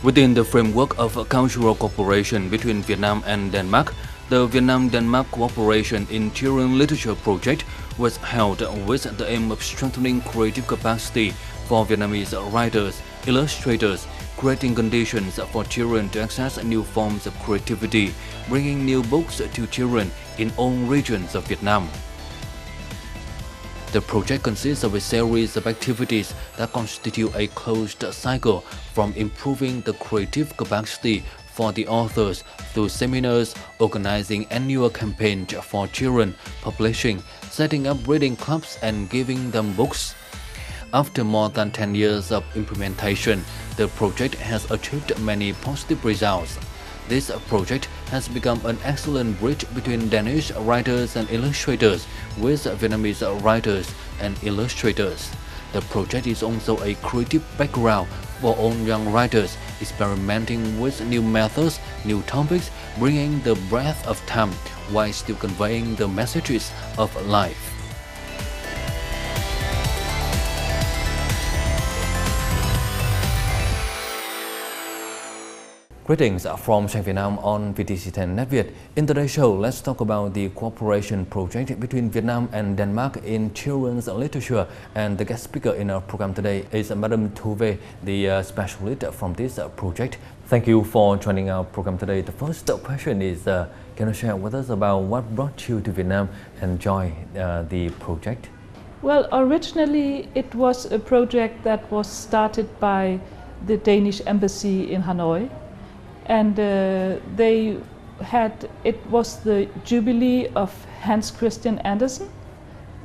Within the framework of a cultural cooperation between Vietnam and Denmark, the Vietnam-Denmark Cooperation in Children Literature project was held with the aim of strengthening creative capacity for Vietnamese writers, illustrators, creating conditions for children to access new forms of creativity, bringing new books to children in all regions of Vietnam. The project consists of a series of activities that constitute a closed cycle, from improving the creative capacity for the authors through seminars, organizing annual campaigns for children, publishing, setting up reading clubs and giving them books. After more than 10 years of implementation, the project has achieved many positive results. This project has become an excellent bridge between Danish writers and illustrators with Vietnamese writers and illustrators. The project is also a creative background for all young writers, experimenting with new methods, new topics, bringing the breadth of time while still conveying the messages of life. Greetings from Sang Vietnam on VTC10 Net Việt. In today's show, let's talk about the cooperation project between Vietnam and Denmark in children's literature. And the guest speaker in our program today is Madam Thu Ve, the specialist from this project. Thank you for joining our program today. The first question is, can you share with us about what brought you to Vietnam and join the project? Well, originally it was a project that was started by the Danish embassy in Hanoi. And it was the jubilee of Hans Christian Andersen,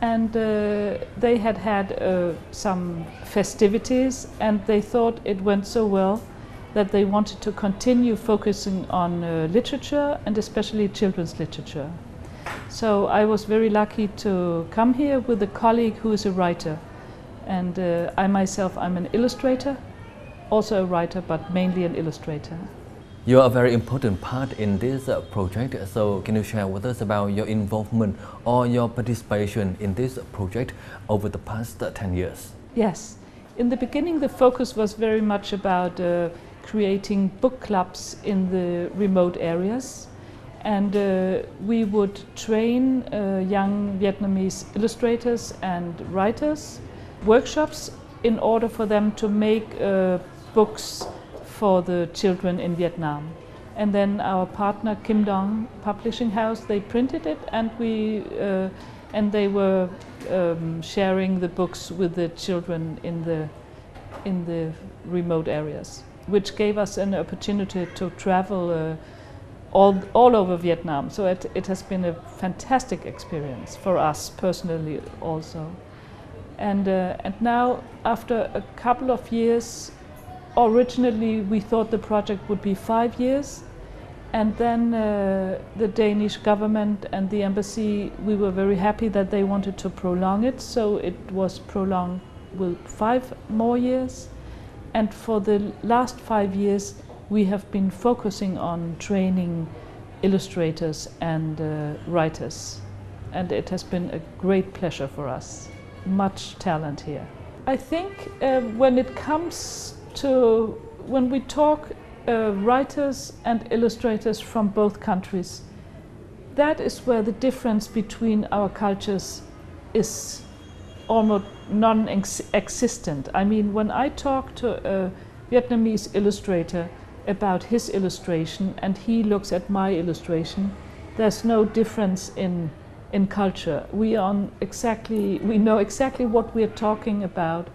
and they had some festivities, and they thought it went so well that they wanted to continue focusing on literature, and especially children's literature. So I was very lucky to come here with a colleague who is a writer, and I myself, I'm an illustrator, also a writer, but mainly an illustrator. You are a very important part in this project, so can you share with us about your involvement or your participation in this project over the past 10 years? Yes. In the beginning, the focus was very much about creating book clubs in the remote areas, and we would train young Vietnamese illustrators and writers, workshops in order for them to make books for the children in Vietnam. And then our partner Kim Dong Publishing House, they printed it, and they were sharing the books with the children in the remote areas, which gave us an opportunity to travel all over Vietnam. So it has been a fantastic experience for us personally also. And now, after a couple of years, originally we thought the project would be 5 years, and then the Danish government and the embassy, we were very happy that they wanted to prolong it, so it was prolonged with 5 more years. And for the last 5 years we have been focusing on training illustrators and writers, and it has been a great pleasure for us. Much talent here. I think when we talk writers and illustrators from both countries, that is where the difference between our cultures is almost non-existent. I mean, when I talk to a Vietnamese illustrator about his illustration and he looks at my illustration, there's no difference in culture. We know exactly what we're talking about,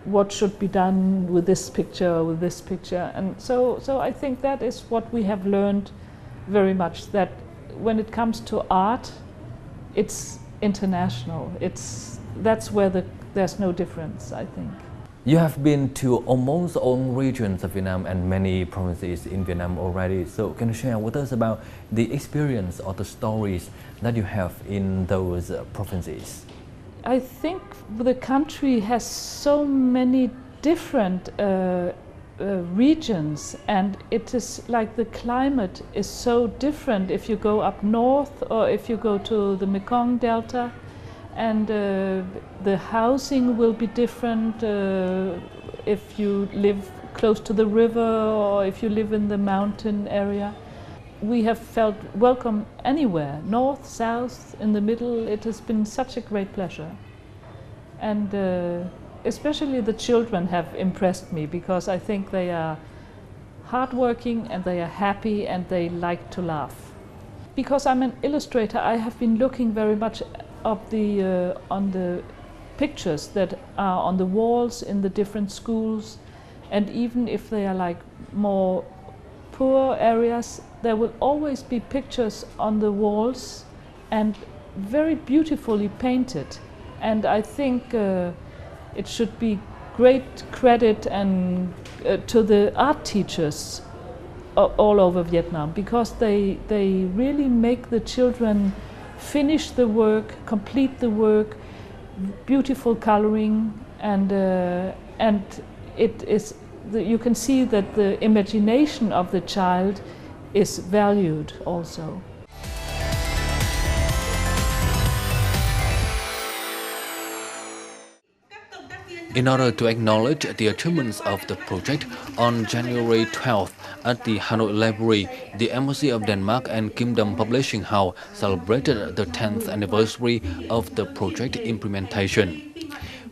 what should be done with this picture or with this picture. And so I think that is what we have learned very much, that when it comes to art, it's international. That's where there's no difference, I think. You have been to almost all regions of Vietnam and many provinces in Vietnam already. So can you share with us about the experience or the stories that you have in those provinces? I think the country has so many different regions, and it is like the climate is so different if you go up north or if you go to the Mekong Delta, and the housing will be different if you live close to the river or if you live in the mountain area. We have felt welcome anywhere, north, south, in the middle. It has been such a great pleasure. And especially the children have impressed me because I think they are hardworking and they are happy and they like to laugh. Because I'm an illustrator, I have been looking very much on the pictures that are on the walls in the different schools, and even if they are like more poor areas, there will always be pictures on the walls and very beautifully painted. And I think it should be great credit and to the art teachers all over Vietnam, because they really make the children finish the work, complete the work, beautiful coloring, and it is you can see that the imagination of the child is valued also. In order to acknowledge the achievements of the project, on January 12th at the Hanoi Library, the Embassy of Denmark and Kingdom Publishing House celebrated the 10th anniversary of the project implementation.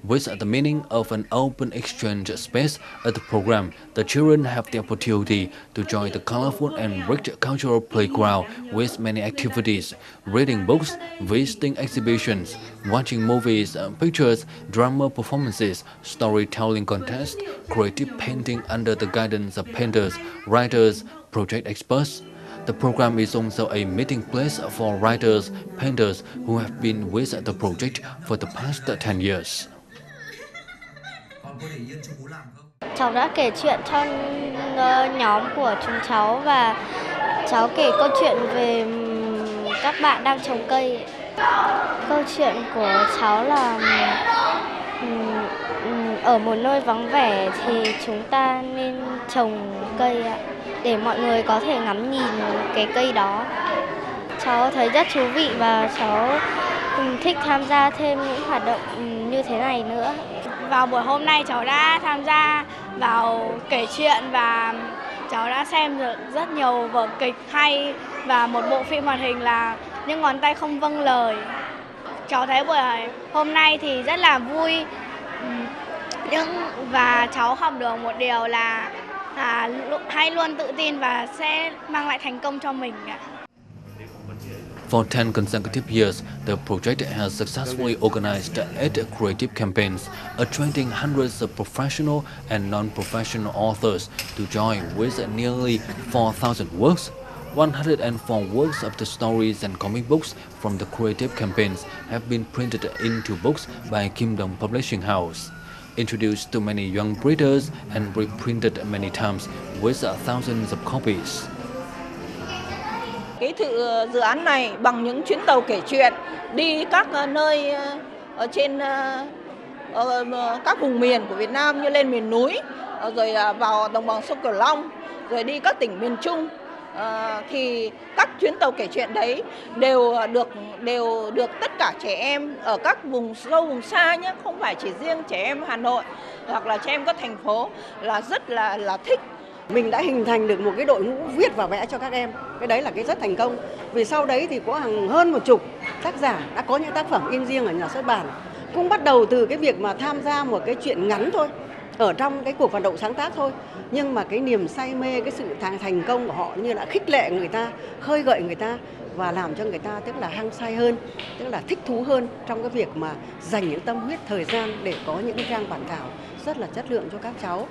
With the meaning of an open exchange space at the program, the children have the opportunity to join the colorful and rich cultural playground with many activities: reading books, visiting exhibitions, watching movies, pictures, drama performances, storytelling contests, creative painting under the guidance of painters, writers, project experts. The program is also a meeting place for writers, painters who have been with the project for the past 10 years. Cháu đã kể chuyện cho nhóm của chúng cháu và cháu kể câu chuyện về các bạn đang trồng cây. Câu chuyện của cháu là ở một nơi vắng vẻ thì chúng ta nên trồng cây để mọi người có thể ngắm nhìn cái cây đó. Cháu thấy rất thú vị và cháu thích tham gia thêm những hoạt động như thế này nữa. Vào buổi hôm nay cháu đã tham gia vào kể chuyện và cháu đã xem được rất nhiều vở kịch hay và một bộ phim hoạt hình là Những ngón tay không vâng lời. Cháu thấy buổi hôm nay thì rất là vui và cháu học được một điều là hãy luôn tự tin và sẽ mang lại thành công cho mình. For 10 consecutive years, the project has successfully organized 8 creative campaigns, attracting hundreds of professional and non-professional authors to join with nearly 4,000 works. 104 works of the stories and comic books from the creative campaigns have been printed into books by Kingdom Publishing House, introduced to many young readers and reprinted many times with thousands of copies. Cái dự án này bằng những chuyến tàu kể chuyện đi các nơi ở trên các vùng miền của Việt Nam như lên miền núi, rồi vào đồng bằng sông Cửu Long, rồi đi các tỉnh miền Trung, thì các chuyến tàu kể chuyện đấy đều được tất cả trẻ em ở các vùng sâu vùng xa nhé, không phải chỉ riêng trẻ em Hà Nội hoặc là trẻ em các thành phố là rất là thích. Mình đã hình thành được một cái đội ngũ viết và vẽ cho các em. Cái đấy là cái rất thành công. Vì sau đấy thì có hơn 10 tác giả đã có những tác phẩm in riêng ở nhà xuất bản. Cũng bắt đầu từ cái việc mà tham gia một cái chuyện ngắn thôi, ở trong cái cuộc vận động sáng tác thôi. Nhưng mà cái niềm say mê, cái sự thành công của họ như là khích lệ người ta, khơi gợi người ta và làm cho người ta tức là hăng say hơn, tức là thích thú hơn trong cái việc mà dành những tâm huyết thời gian để có những cái trang bản thảo rất là chất lượng cho các cháu.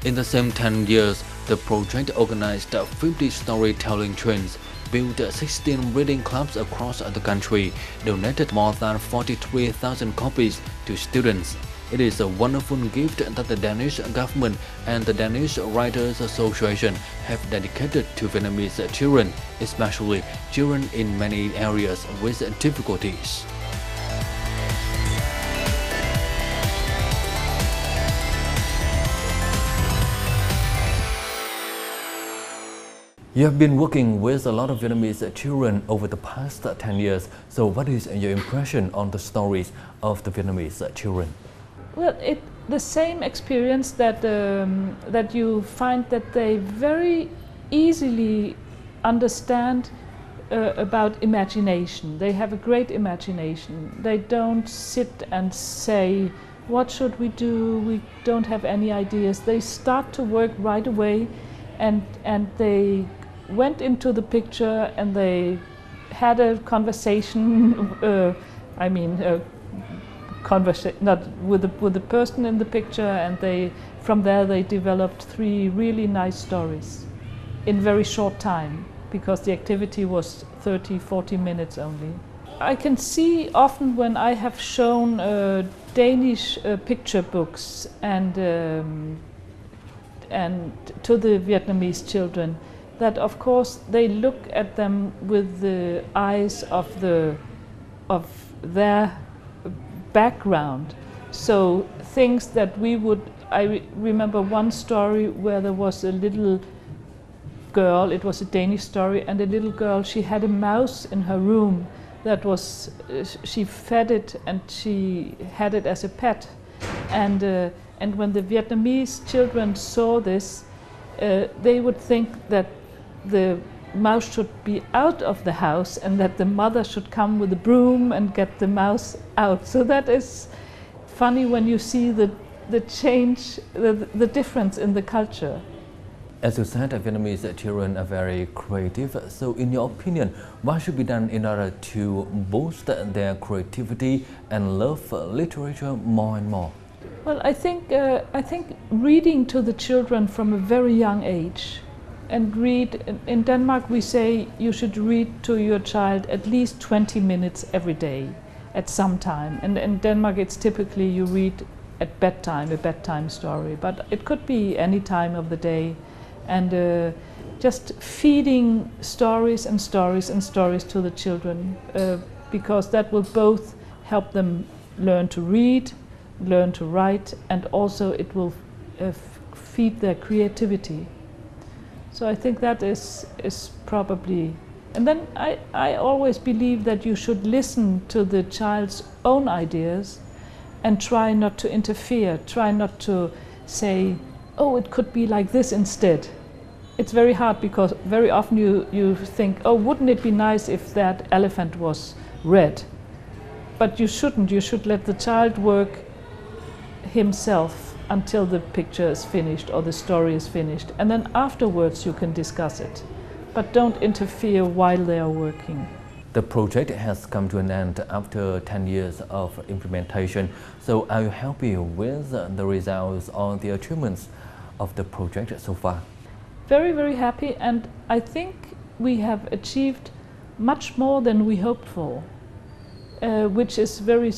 In the same 10 years, the project organized 50 storytelling trains, built 16 reading clubs across the country, donated more than 43,000 copies to students. It is a wonderful gift that the Danish government and the Danish Writers Association have dedicated to Vietnamese children, especially children in many areas with difficulties. You have been working with a lot of Vietnamese children over the past 10 years. So what is your impression on the stories of the Vietnamese children? Well, the same experience that that you find that they very easily understand about imagination. They have a great imagination. They don't sit and say, what should we do? We don't have any ideas. They start to work right away, and they went into the picture and they had a conversation. Not with the person in the picture, and from there they developed 3 really nice stories in very short time, because the activity was 30-40 minutes only. I can see often when I have shown Danish picture books and to the Vietnamese children, that of course they look at them with the eyes of their background. So things that I remember one story where there was a little girl, it was a Danish story, and a little girl, she had a mouse in her room that was, she fed it and she had it as a pet. And when the Vietnamese children saw this, they would think that the mouse should be out of the house and that the mother should come with a broom and get the mouse out. So that is funny when you see the change, the difference in the culture. As you said, Vietnamese children are very creative. So in your opinion, what should be done in order to boost their creativity and love literature more and more? Well, I think reading to the children from a very young age. And read, in Denmark we say you should read to your child at least 20 minutes every day at some time. And in Denmark it's typically you read at bedtime, a bedtime story, but it could be any time of the day. And just feeding stories and stories and stories to the children, because that will both help them learn to read, learn to write, and also it will feed their creativity. So I think that is probably, and then I always believe that you should listen to the child's own ideas and try not to interfere, try not to say, oh, it could be like this instead. It's very hard because very often you think, oh, wouldn't it be nice if that elephant was red? But you shouldn't, you should let the child work himself until the picture is finished or the story is finished, and then afterwards you can discuss it. But don't interfere while they are working. The project has come to an end after 10 years of implementation. So are you happy with the results or the achievements of the project so far? Very, very happy, and I think we have achieved much more than we hoped for, which is very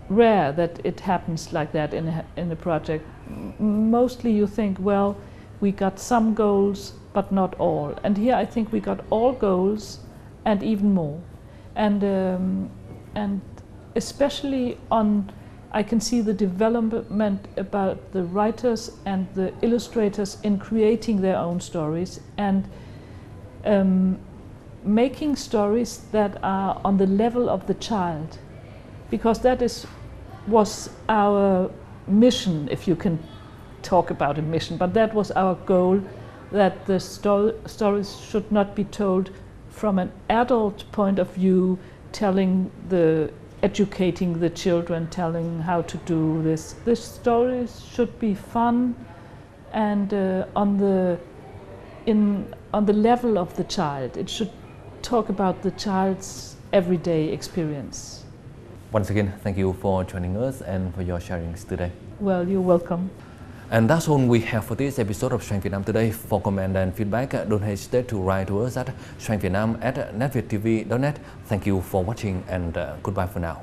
rare that it happens like that in a project. Mostly you think, well, we got some goals but not all, and here I think we got all goals and even more, and especially I can see the development about the writers and the illustrators in creating their own stories and making stories that are on the level of the child, because that was our mission, if you can talk about a mission, but that was our goal, that the stories should not be told from an adult point of view, educating the children, telling how to do this. The stories should be fun and on the level of the child. It should talk about the child's everyday experience. Once again, thank you for joining us and for your sharings today. Well, you're welcome. And that's all we have for this episode of Strength Vietnam today. For comment and feedback, don't hesitate to write to us at strengthvietnam@netvietv.net. Thank you for watching and goodbye for now.